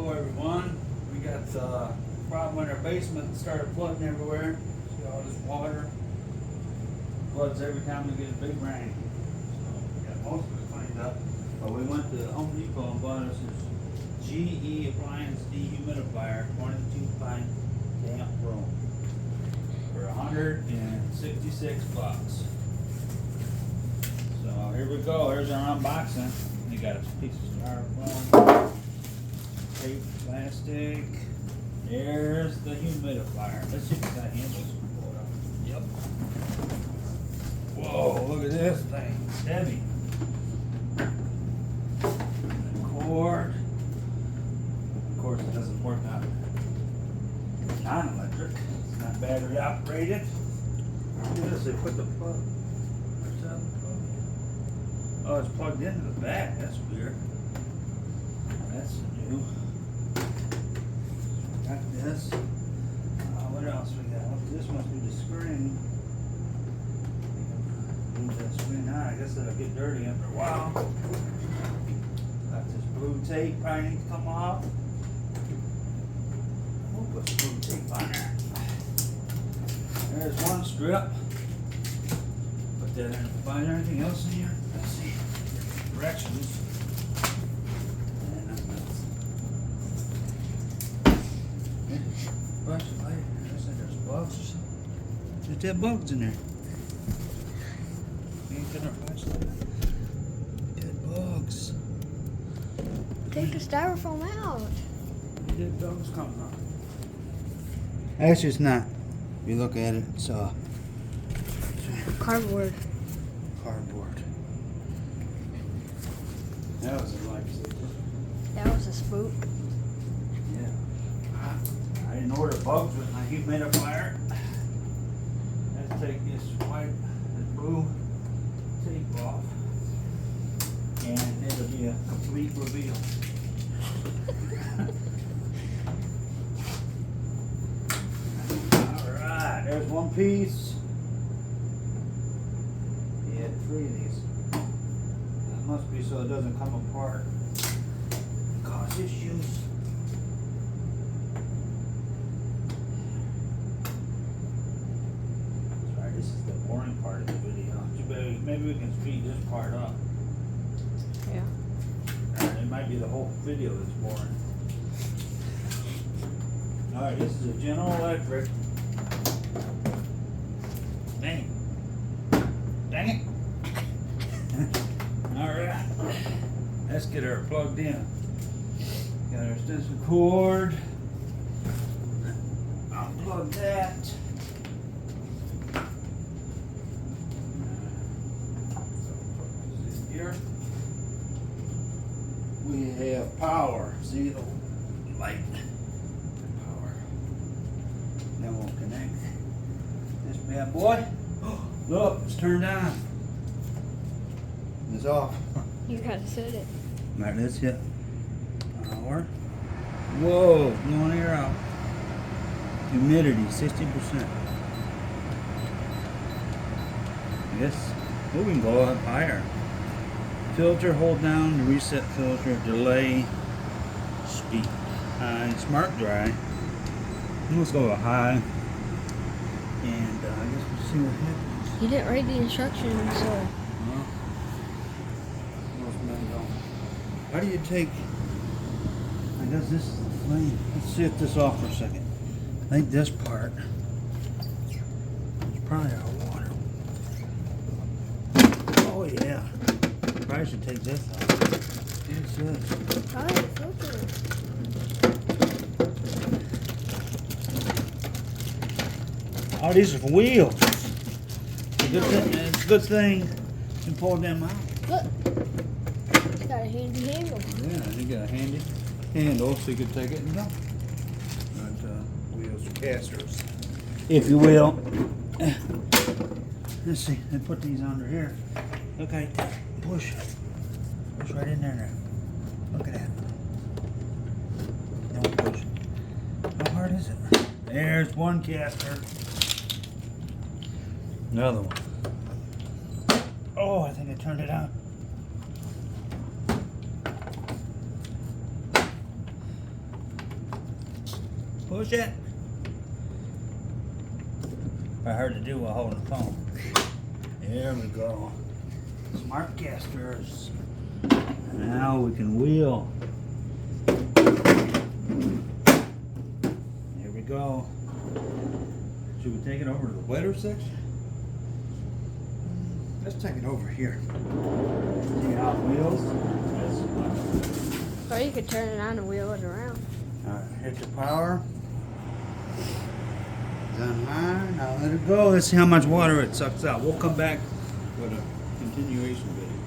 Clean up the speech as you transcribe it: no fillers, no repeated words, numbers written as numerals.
Hello everyone. We got a problem in our basement and started flooding everywhere. See all this water? Floods every time we get a big rain. So we got most of it cleaned up. But we went to Home Depot and bought us this GE appliance dehumidifier 22 pint damp room for $166. So here we go. Here's our unboxing. We got a piece of styrofoam, tape, plastic. There's the humidifier. Let's see if we got handles. Yep. Whoa, look at this thing. It's heavy. The cord. Of course, it doesn't work on non-electric. It's not battery operated. Look at this. They put the plug. Where's that plug? Oh, it's plugged into the back. That's weird. That's new. Got this. What else we got? This must be the screen. Move that screen out. I guess it'll get dirty after a while. Got this blue tape. Probably need to come off. We'll put some blue tape on there. There's one strip. Put that in. Find anything else in here? Let's see. Directions. There's bugs or something. There's dead bugs in there. Ain't gonna flashlight. Dead bugs. Take the styrofoam out. Dead bugs coming up. Actually, it's not. If you look at it, it's Cardboard. cardboard. That was a lifesaver. That was a spook. Yeah. I didn't order bugs with my humidifier. Let's take this white, this blue tape off, and it'll be a complete reveal. Alright, there's one piece. You had 3 of these. That must be so it doesn't come apart. Cause issues. Sorry, this is the boring part of the video. Maybe we can speed this part up. Yeah. It might be the whole video that's boring. Alright, this is a General Electric. Dang it. Dang it. Alright. Let's get her plugged in. Got our extension cord. Unplug that. Here. We have power. See the light? Power. Then we'll connect this bad boy. Look, it's turned on. It's off. You gotta set it. Right, that's it. Power. Whoa, blowing air out. Humidity, 60%. Yes. Oh, we can go up higher. Filter, hold down to reset filter, delay, speed. Smart dry. Let's go to high. And I guess we'll see what happens. You didn't read the instructions, so. Well, most men don't. How do you take, I guess this is the flame. Let's see if this off for a second. I think this part is probably our water. Oh yeah. Probably should take this off. What's this? Probably the filter. Oh, these are for wheels. It's a good thing you can pull them out. Look. It's got a handy handle. Yeah, you got a handy handle so you can take it and go. Not wheels or casters, if you will. Let's see, they put these under here. Okay, push. Push right in there now. Look at that. Don't push. How hard is it? There's one caster. Another one. Oh, I think I turned it on. Push it. Probably hard to do while holding the phone. There we go. Smart casters. Now we can wheel. There we go. Should we take it over to the wetter section? Let's take it over here. See how it wheels? Or you could turn it on and wheel it around. Alright, hit the power. Done high. Now let it go. Let's see how much water it sucks out. We'll come back with a continuation video.